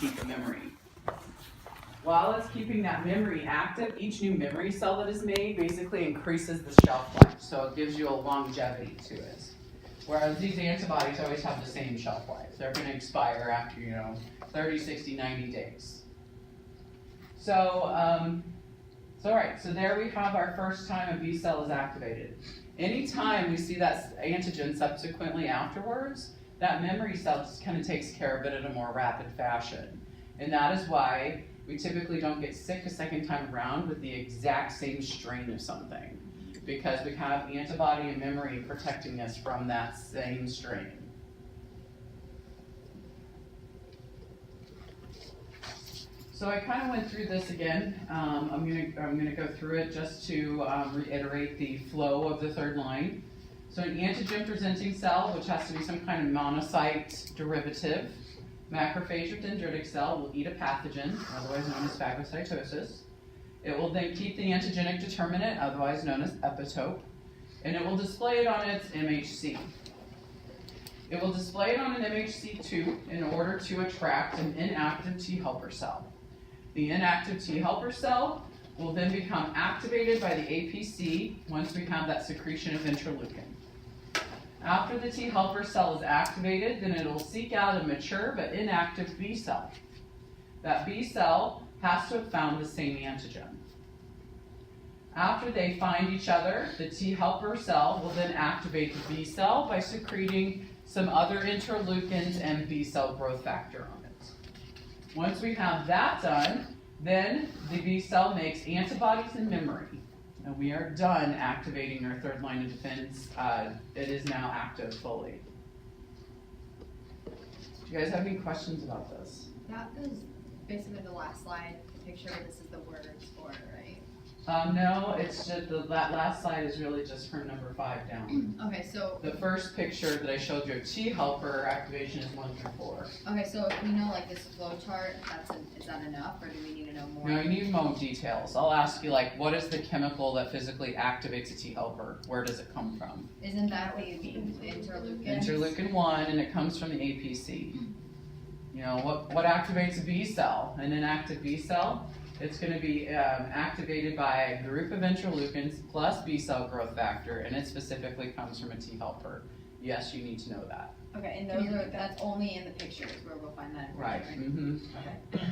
keep memory. While it's keeping that memory active, each new memory cell that is made basically increases the shelf life, so it gives you a longevity to it. Whereas these antibodies always have the same shelf life. They're going to expire after, 30, 60, 90 days. So, all right, so there we have our first time a B cell is activated. Anytime we see that antigen subsequently afterwards, that memory cell just kind of takes care of it in a more rapid fashion. And that is why we typically don't get sick a second time around with the exact same strain of something, because we have antibody and memory protecting us from that same strain. So I kind of went through this again. I'm gonna go through it just to reiterate the flow of the third line. So an antigen-presenting cell, which has to be some kind of monocyte derivative, macrophage or dendritic cell, will eat a pathogen, otherwise known as phagocytosis. It will then keep the antigenic determinant, otherwise known as epitope, and it will display it on its MHC. It will display it on an MHC2 in order to attract an inactive T helper cell. The inactive T helper cell will then become activated by the APC once we have that secretion of interleukin. After the T helper cell is activated, then it will seek out a mature but inactive B cell. That B cell has to have found the same antigen. After they find each other, the T helper cell will then activate the B cell by secreting some other interleukins and B cell growth factor on it. Once we have that done, then the B cell makes antibodies and memory. And we are done activating our third line of defense. It is now active fully. Do you guys have any questions about this? That is basically the last slide picture. This is the words for it, right? No, it's just that last slide is really just from number 5 down. Okay, so The first picture that I showed you of T helper activation is 1 through 4. okay, so if we know like this flow chart, is that enough, or do we need to know more? No, you need more details. I'll ask you, like, what is the chemical that physically activates a T helper? Where does it come from? Isn't that what you mean, interleukin? Interleukin 1, and it comes from the APC. What activates a B cell? An inactive B cell? It's going to be activated by a group of interleukins plus B cell growth factor, and it specifically comes from a T helper. Yes, you need to know that. Okay, and that's only in the pictures where we'll find that Right. information, Mm-hmm. Okay.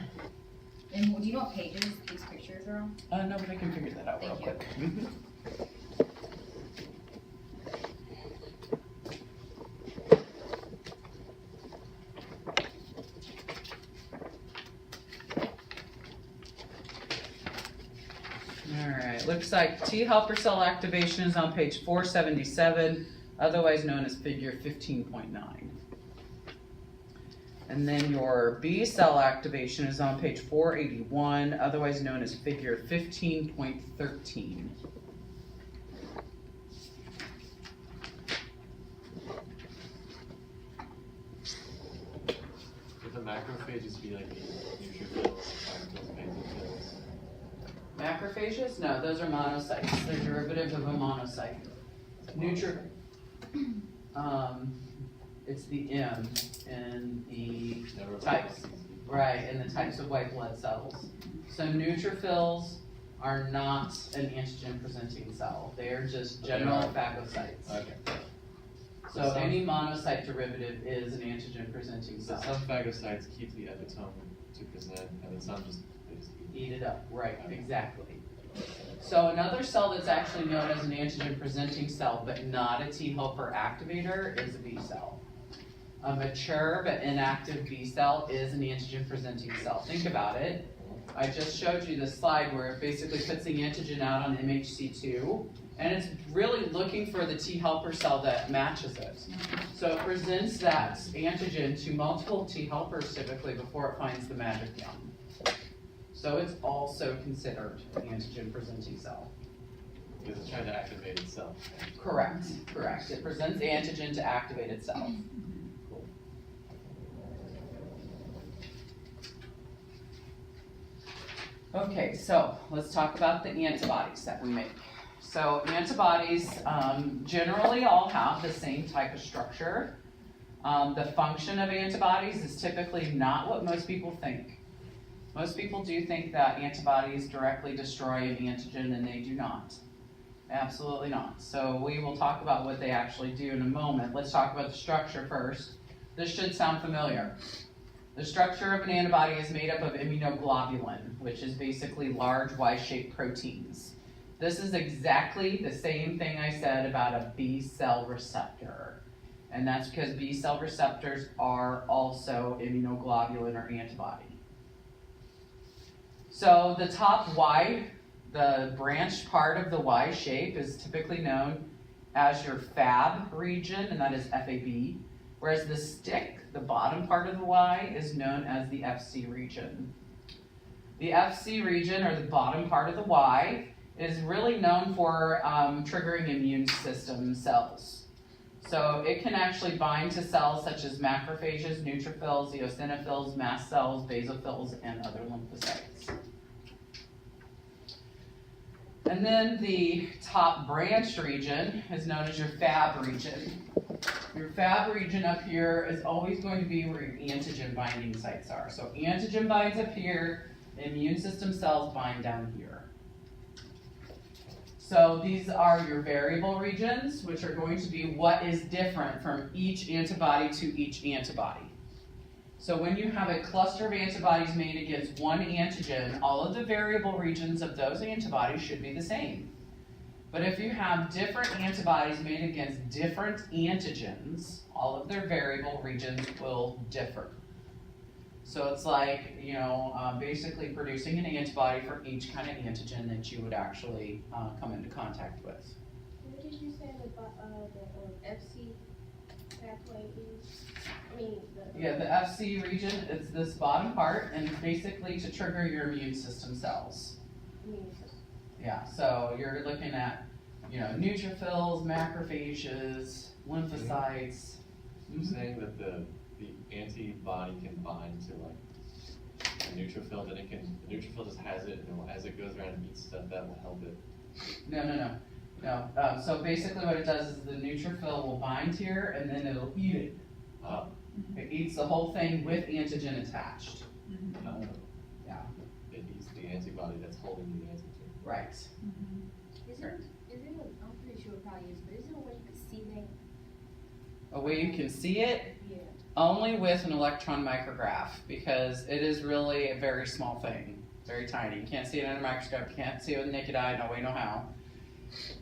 And do you know what pages these pictures are on? No, but I can figure that out real Thank you. quick. Mhm. Alright, looks like T helper cell activation is on page 477, otherwise known as figure 15.9. And then your B cell activation is on page 481, otherwise known as figure 15.13. Would the macrophages be like the neutrophils, basophils? Macrophages? No, those are monocytes. They're derivatives of a monocyte. It's the M in the types, right, in the types of white blood cells. So neutrophils are not an antigen-presenting cell. They are just general phagocytes. Okay. So any monocyte derivative is an antigen-presenting So cell. some phagocytes keep the epitome to present, and then some just Eat it up, right, exactly. So another cell that's actually known as an antigen-presenting cell, but not a T helper activator, is a B cell. A mature but inactive B cell is an antigen-presenting cell. Think about it. I just showed you the slide where it basically puts the antigen out on MHC2, and it's really looking for the T helper cell that matches it. So it presents that antigen to multiple T helpers typically before it finds the magic yum. So it's also considered an antigen-presenting cell. because it's trying to activate itself. Correct, correct. It presents antigen to activate itself. Cool. Okay, so let's talk about the antibodies that we make. So antibodies generally all have the same type of structure. The function of antibodies is typically not what most people think. Most people do think that antibodies directly destroy an antigen, and they do not. Absolutely not. So we will talk about what they actually do in a moment. Let's talk about the structure first. This should sound familiar. The structure of an antibody is made up of immunoglobulin, which is basically large Y-shaped proteins. This is exactly the same thing I said about a B cell receptor. And that's because B cell receptors are also immunoglobulin or antibody. So the top Y, the branched part of the Y shape, is typically known as your Fab region, and that is FAB, whereas the stick, the bottom part of the Y, is known as the FC region. The FC region, or the bottom part of the Y, is really known for triggering immune system cells. So it can actually bind to cells such as macrophages, neutrophils, eosinophils, mast cells, basophils, and other lymphocytes. And then the top branched region is known as your Fab region. Your Fab region up here is always going to be where your antigen binding sites are. So antigen binds up here, immune system cells bind down here. So these are your variable regions, which are going to be what is different from each antibody to each antibody. So when you have a cluster of antibodies made against one antigen, all of the variable regions of those antibodies should be the same. But if you have different antibodies made against different antigens, all of their variable regions will differ. So it's like, basically producing an antibody for each kind of antigen that you would actually come into contact with. What did you say the FC pathway is? Yeah, the FC region, it's this bottom part, and basically to trigger your immune system cells. Yeah, so you're looking at, neutrophils, macrophages, lymphocytes. You're saying that the antibody can bind to like a neutrophil, then the neutrophil just has it, and as it goes around and eats stuff, that will help it. No. So basically what it does is the neutrophil will bind here, and then it'll eat it. It eats the whole thing with antigen attached. Yeah. It eats the antibody that's holding the antigen. Right. I'm pretty sure it probably is, but is there a way you can see that? A way you can see it? Yeah. Only with an electron micrograph, because it is really a very small thing, very tiny. You can't see it under a microscope, you can't see it with the naked eye, no way, no how.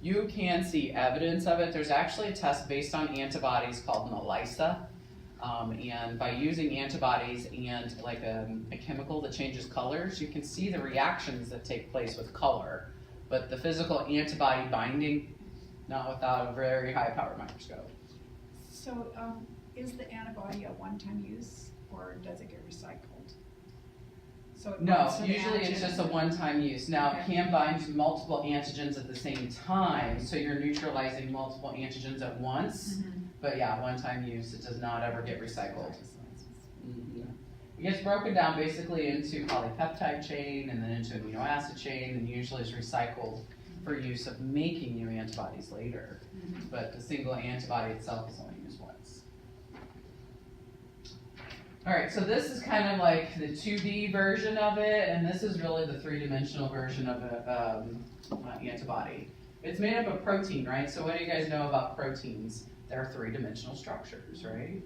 You can see evidence of it. There's actually a test based on antibodies called an ELISA. And by using antibodies and like a chemical that changes colors, you can see the reactions that take place with color. But the physical antibody binding, not without a very high power microscope. So, is the antibody a one-time use, or does it get recycled? So it No, binds to the usually it's antigen. just a one-time use. Now, it Okay. can bind to multiple antigens at the same time, so you're neutralizing multiple antigens at once. But yeah, one-time use, it does not ever get recycled. It gets broken down basically into polypeptide chain and then into amino acid chain, and usually is recycled for use of making new antibodies later. But the single antibody itself is only used once. All right, so this is kind of like the 2D version of it, and this is really the three-dimensional version of an antibody. It's made up of protein, right? So what do you guys know about proteins? They're three-dimensional structures, right?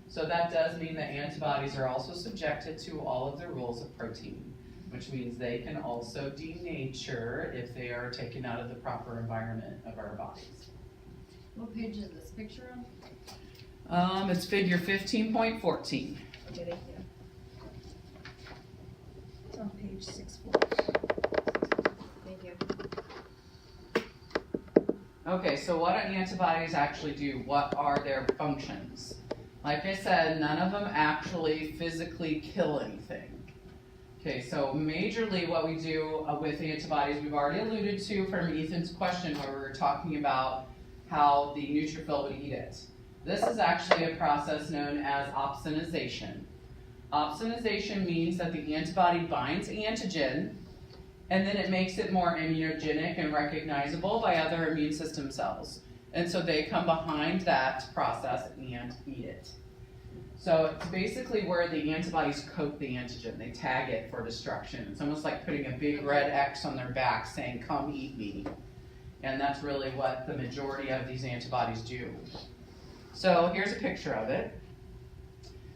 So that does mean that antibodies are also subjected to all of the rules of protein, which means they can also denature if they are taken out of the proper environment of our bodies. What page is this picture on? It's figure 15.14. Okay, thank you. It's on page 640. Thank you. Okay, so what do antibodies actually do? What are their functions? Like I said, none of them actually physically kill anything. Okay, so majorly what we do with antibodies, we've already alluded to from Ethan's question where we were talking about how the neutrophil would eat it. This is actually a process known as opsonization. Opsonization means that the antibody binds antigen, and then it makes it more immunogenic and recognizable by other immune system cells. And so they come behind that process and eat it. So it's basically where the antibodies coat the antigen. They tag it for destruction. It's almost like putting a big red X on their back saying, come eat me. And that's really what the majority of these antibodies do. So here's a picture of it.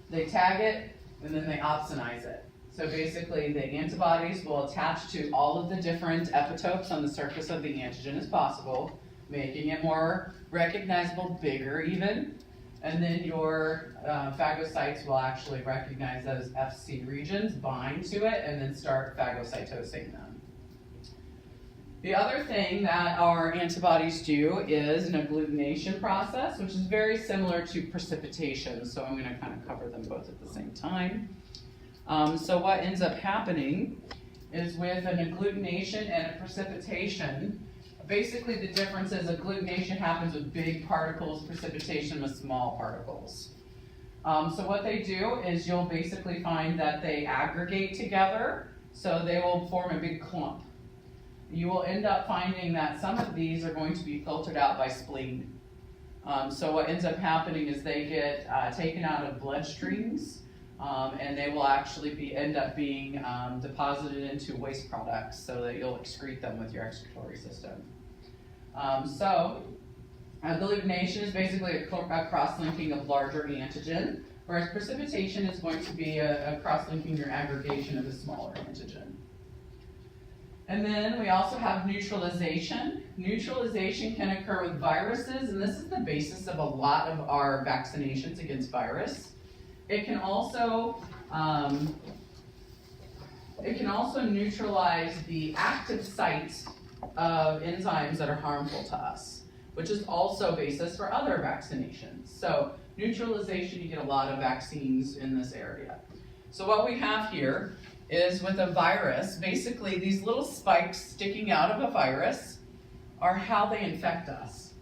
They tag it, and then they opsonize it. So basically, the antibodies will attach to all of the different epitopes on the surface of the antigen as possible, making it more recognizable, bigger even. And then your phagocytes will actually recognize those FC regions, bind to it, and then start phagocytosing them. The other thing that our antibodies do is an agglutination process, which is very similar to precipitation. So I'm going to kind of cover them both at the same time. So what ends up happening is with an agglutination and a precipitation, basically the difference is agglutination happens with big particles, precipitation with small particles. So what they do is you'll basically find that they aggregate together, so they will form a big clump. You will end up finding that some of these are going to be filtered out by spleen. So what ends up happening is they get taken out of bloodstreams, and they will actually end up being deposited into waste products so that you'll excrete them with your excretory system. So agglutination is basically a cross-linking of larger antigen, whereas precipitation is going to be a cross-linking or aggregation of a smaller antigen. And then we also have neutralization. Neutralization can occur with viruses, and this is the basis of a lot of our vaccinations against virus. It can also neutralize the active sites of enzymes that are harmful to us, which is also a basis for other vaccinations. So neutralization, you get a lot of vaccines in this area. So what we have here is with a virus, basically these little spikes sticking out of a virus are how they infect us.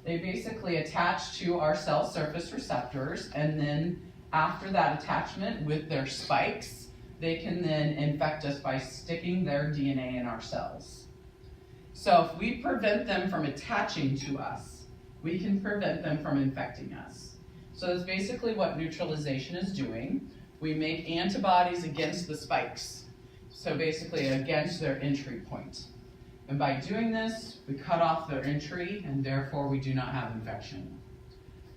They basically attach to our cell surface receptors, and then after that attachment with their spikes, they can then infect us by sticking their DNA in our cells. So if we prevent them from attaching to us, we can prevent them from infecting us. So that's basically what neutralization is doing. We make antibodies against the spikes, so basically against their entry point. And by doing this, we cut off their entry, and therefore we do not have infection.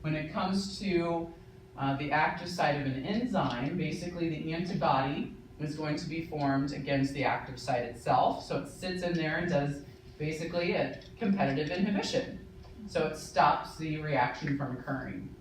When it comes to the active site of an enzyme, basically the antibody is going to be formed against the active site itself, so it sits in there and does basically a competitive inhibition. So it stops the reaction from occurring.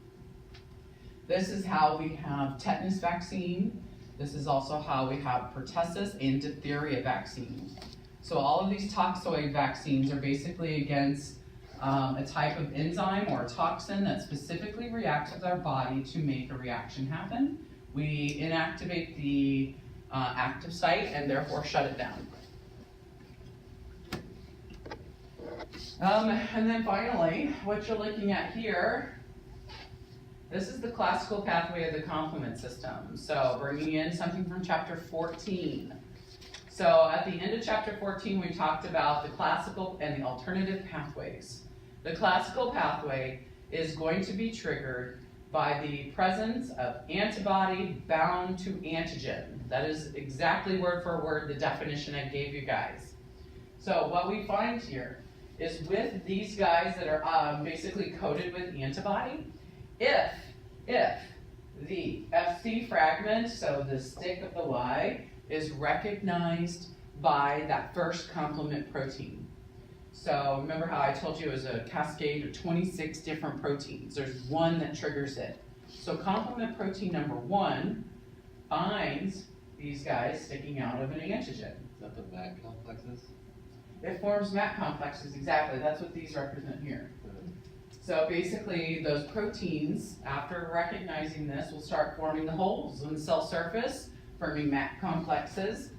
This is how we have tetanus vaccine. This is also how we have pertussis and diphtheria vaccine. So all of these toxoid vaccines are basically against a type of enzyme or a toxin that specifically reacts with our body to make a reaction happen. We inactivate the active site and therefore shut it down. And then finally, what you're looking at here, this is the classical pathway of the complement system. So bringing in something from chapter 14. So at the end of chapter 14, we talked about the classical and the alternative pathways. The classical pathway is going to be triggered by the presence of antibody bound to antigen. That is exactly word for word the definition I gave you guys. So what we find here is with these guys that are basically coated with antibody, if the Fc fragment, so the stick of the Y, is recognized by that first complement protein. So remember how I told you it was a cascade of 26 different proteins. There's one that triggers it. So complement protein number 1 binds these guys sticking out of an antigen. Is that the MAC complexes? It forms MAC complexes, exactly. That's what these represent here. So basically, those proteins, after recognizing this, will start forming the holes in the cell surface, forming MAC complexes,